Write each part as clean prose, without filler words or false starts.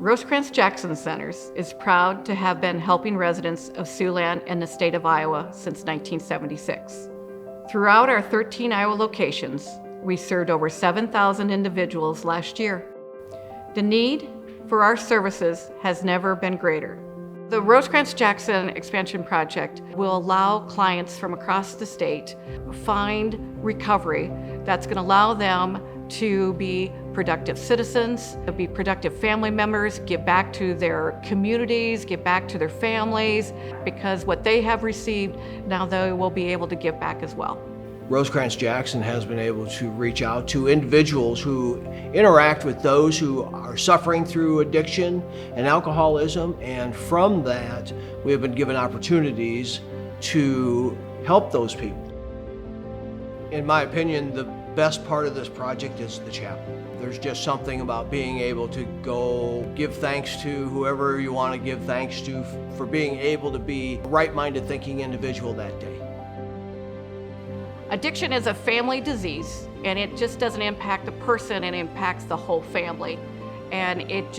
Rosecrance Jackson Centers is proud to have been helping residents of Siouxland and the state of Iowa since 1976. Throughout our 13 Iowa locations, we served over 7,000 individuals last year. The need for our services has never been greater. The Rosecrance Jackson expansion project will allow clients from across the state find recovery that's going to allow them to be productive citizens, be productive family members, give back to their communities, give back to their families, because what they have received, now they will be able to give back as well. Rosecrance Jackson has been able to reach out to individuals who interact with those who are suffering through addiction and alcoholism, and from that we have been given opportunities to help those people. In my opinion, the best part of this project is the chapel. There's just something about being able to go give thanks to whoever you want to give thanks to for being able to be a right-minded thinking individual that day. Addiction is a family disease, and it just doesn't impact the person, it impacts the whole family. And it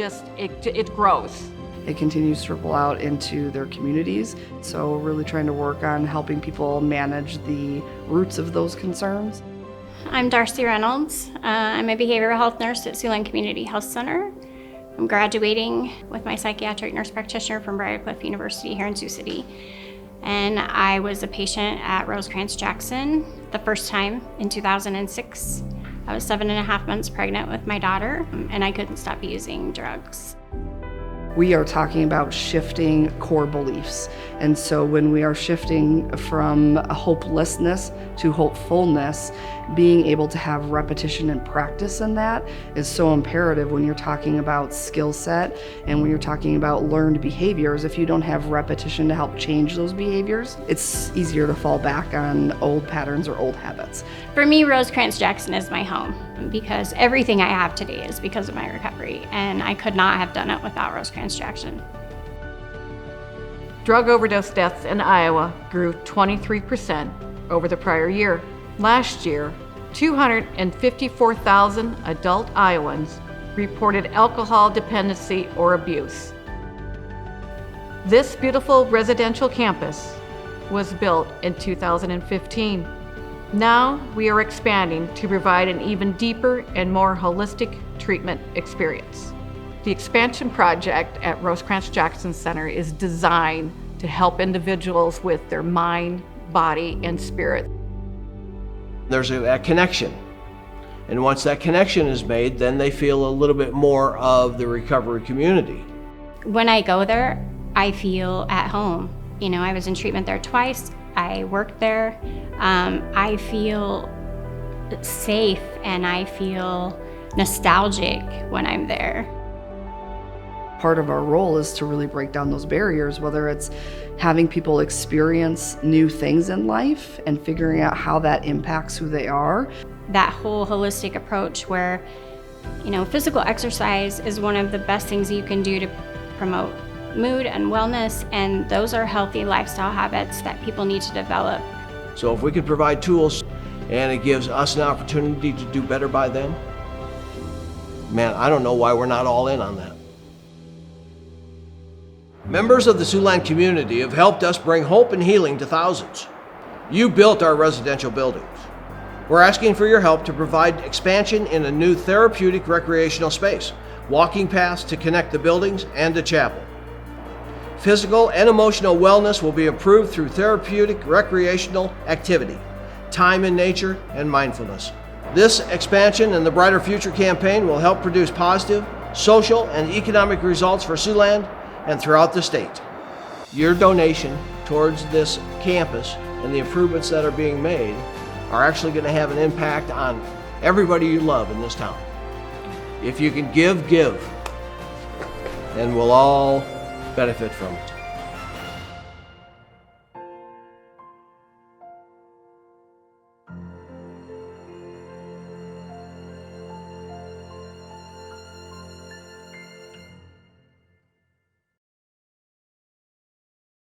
grows. It continues to ripple out into their communities. So we're really trying to work on helping people manage the roots of those concerns. I'm Darcy Reynolds. I'm a behavioral health nurse at Siouxland Community Health Center. I'm graduating with my psychiatric nurse practitioner from Briarcliff University here in Sioux City. And I was a patient at Rosecrance Jackson the first time in 2006. I was 7.5 months pregnant with my daughter, and I couldn't stop using drugs. We are talking about shifting core beliefs. And so when we are shifting from hopelessness to hopefulness, being able to have repetition and practice in that is so imperative when you're talking about skill set and when you're talking about learned behaviors. If you don't have repetition to help change those behaviors, it's easier to fall back on old patterns or old habits. For me, Rosecrance Jackson is my home because everything I have today is because of my recovery, and I could not have done it without Rosecrance Jackson. Drug overdose deaths in Iowa grew 23% over the prior year. Last year, 254,000 adult Iowans reported alcohol dependency or abuse. This beautiful residential campus was built in 2015. Now we are expanding to provide an even deeper and more holistic treatment experience. The expansion project at Rosecrance Jackson Center is designed to help individuals with their mind, body, and spirit. There's that connection. And once that connection is made, then they feel a little bit more of the recovery community. When I go there, I feel at home. You know, I was in treatment there twice. I worked there. I feel safe and I feel nostalgic when I'm there. Part of our role is to really break down those barriers, whether it's having people experience new things in life and figuring out how that impacts who they are. That whole holistic approach where, you know, physical exercise is one of the best things you can do to promote mood and wellness, and those are healthy lifestyle habits that people need to develop. So if we could provide tools and it gives us an opportunity to do better by them, man, I don't know why we're not all in on that. Members of the Siouxland community have helped us bring hope and healing to thousands. You built our residential buildings. We're asking for your help to provide expansion in a new therapeutic recreational space, walking paths to connect the buildings and the chapel. Physical and emotional wellness will be improved through therapeutic recreational activity, time in nature, and mindfulness. This expansion and the Brighter Future campaign will help produce positive social and economic results for Siouxland and throughout the state. Your donation towards this campus and the improvements that are being made are actually going to have an impact on everybody you love in this town. If you can give, and we'll all benefit from it.